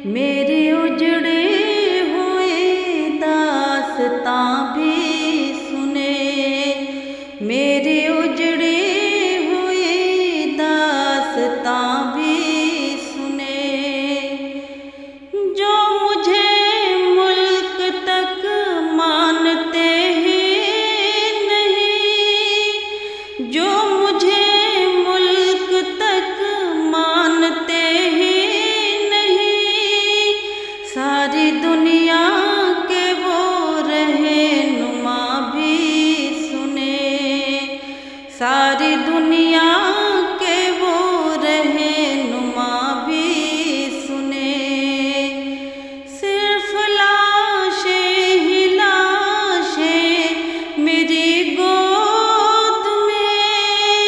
मेरे उजड़े हुए दास्तां भी सुने, मेरे उजड़े हुए दास्तां भी सुने। जो मुझे मुल्क तक मानते ही नहीं, जो मुझे मुल्क तक मानते ही नहीं, सारी दुनिया के वो रहनुमा भी सुने, सारी दुनिया के वो रहनुमा भी सुने। सिर्फ लाशें ही लाशें मेरी गोद में,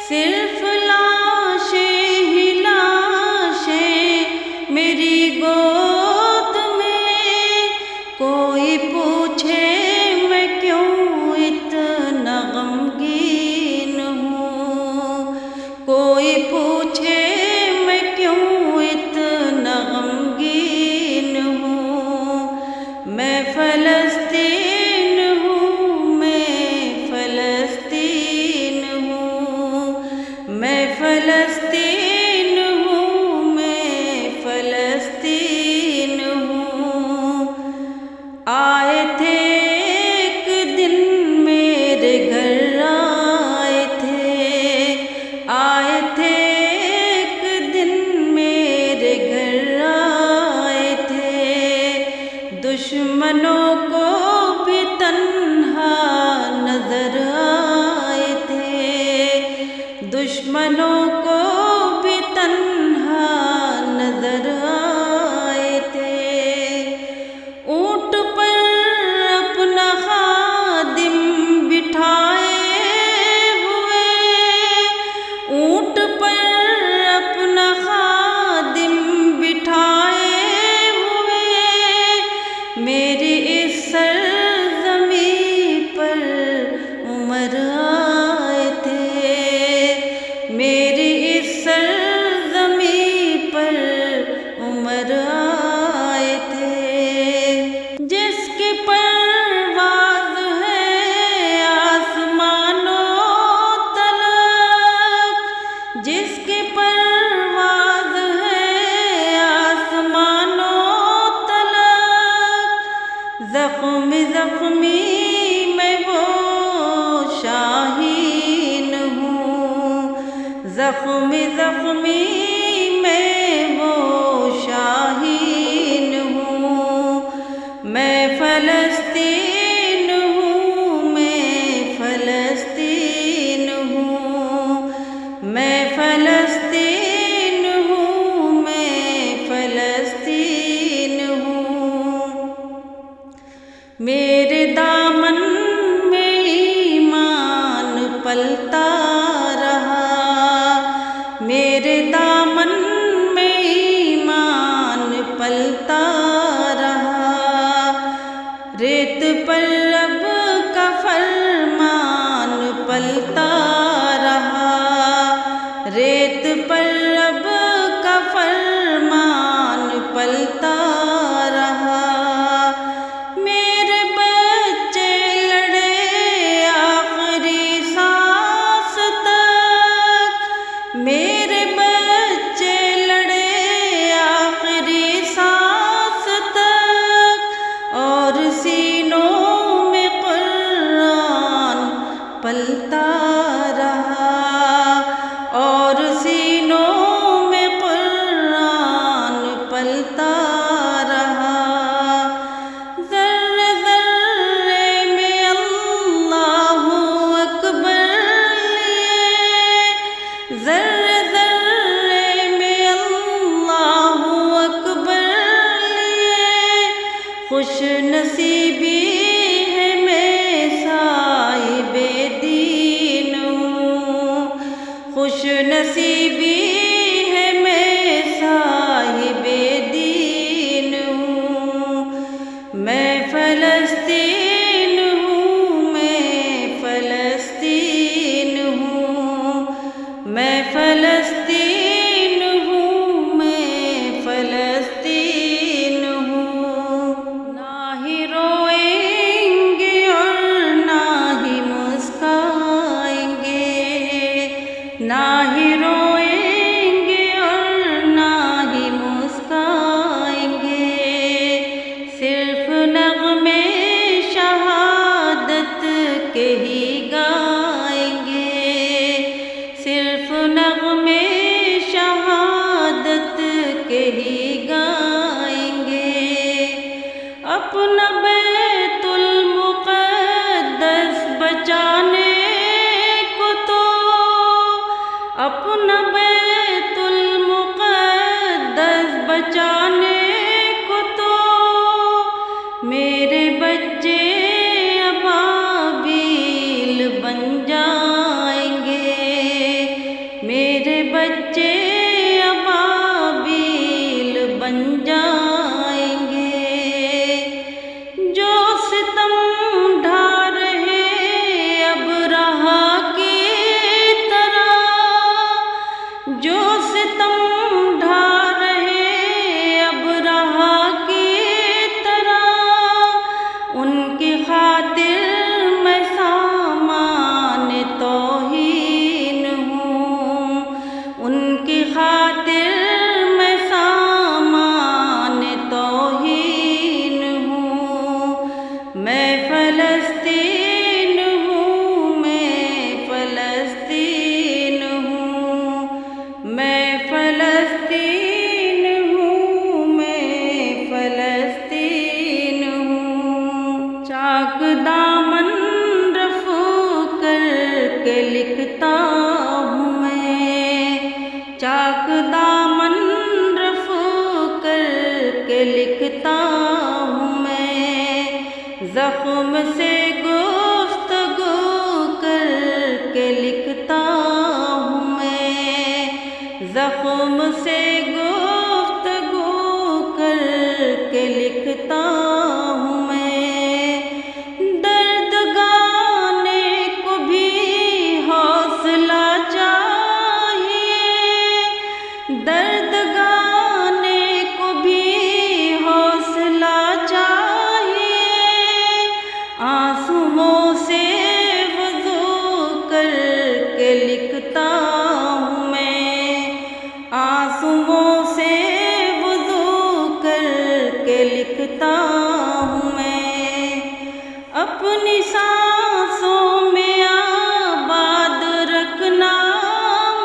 सिर्फ लाशें ही लाशें मेरी गोद में। कोई पूछे मैं क्यों इतना गमगीन हूँ, कोई पूछे मैं क्यों इतना गमगीन हूँ। मैं फ़लस्तीन हूँ, मैं फ़लस्तीन हूँ, मैं फ़लस्तीन हूँ, मैं फ़लस्तीन हूँ। आए थे एक दिन मेरे घर, आए थे एक दिन मेरे घर, आए थे। दुश्मनों को भी तन्हा नजर आए थे, दुश्मनों को भी तन्हा नजर आए थे। ऊंट पर अपना खादिम बिठाए हुए, ऊंट पर अपना खादिम बिठाए हुए। मेरी इस सरज़मी पर उमर आए थे, मेरी इस सरज़मी पर उमर आए थे। जिसकी परवाज़ है आसमानों तलक, जिसकी परवाज़ है आसमानों तलक। ज़ख्मी ज़ख्मी मैं वो शाहीन हूँ, ज़ख्मी ज़ख्मी मैं वो शाहीन हूँ। मैं फ़लस्तीन हूँ, मैं फ़लस्तीन हूँ, मैं फ़लस्तीन हूँ, मैं फ़लस्तीन हूँ। मेरे दामन में ईमान पलता रहा, मेरे दामन में ईमान पलता रहा। रेत पर रब का फरमान पलता रहा, रेत पर रब का फरमान पलता रहा। मेरे बच्चे लड़े आखिरी सांस तक, मेरे बच्चे लड़े आखिरी सांस तक। और सीनों में कुरान पलता रहा, और सीनों में कुरान पलता रहा। ज़र्रे ज़र्रे में अल्लाहु अकबर लिए, ज़र्रे ज़र्रे में अल्लाहु अकबर लिए। खुश नसीबी है मैं साहिबे दीन हूँ, खुश नसीबी है मैं साहिबे दीन के लिखता हूँ मैं, ज़ख्म से गुफ्तगू करके लिखता हूँ मैं, ज़ख्म से गुफ्तगू करके लिखता हूँ मैं। दर्द गाने को भी हौसला चाहिए, दर्द गाने को भी हौसला चाहिए। आंसुओं से वज़ू करके लिखता हूँ मैं, आंसुओं से वज़ू करके लिखता हूँ मैं। अपनी सांसों में आबाद रखना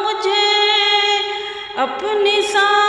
मुझे, अपनी सांसों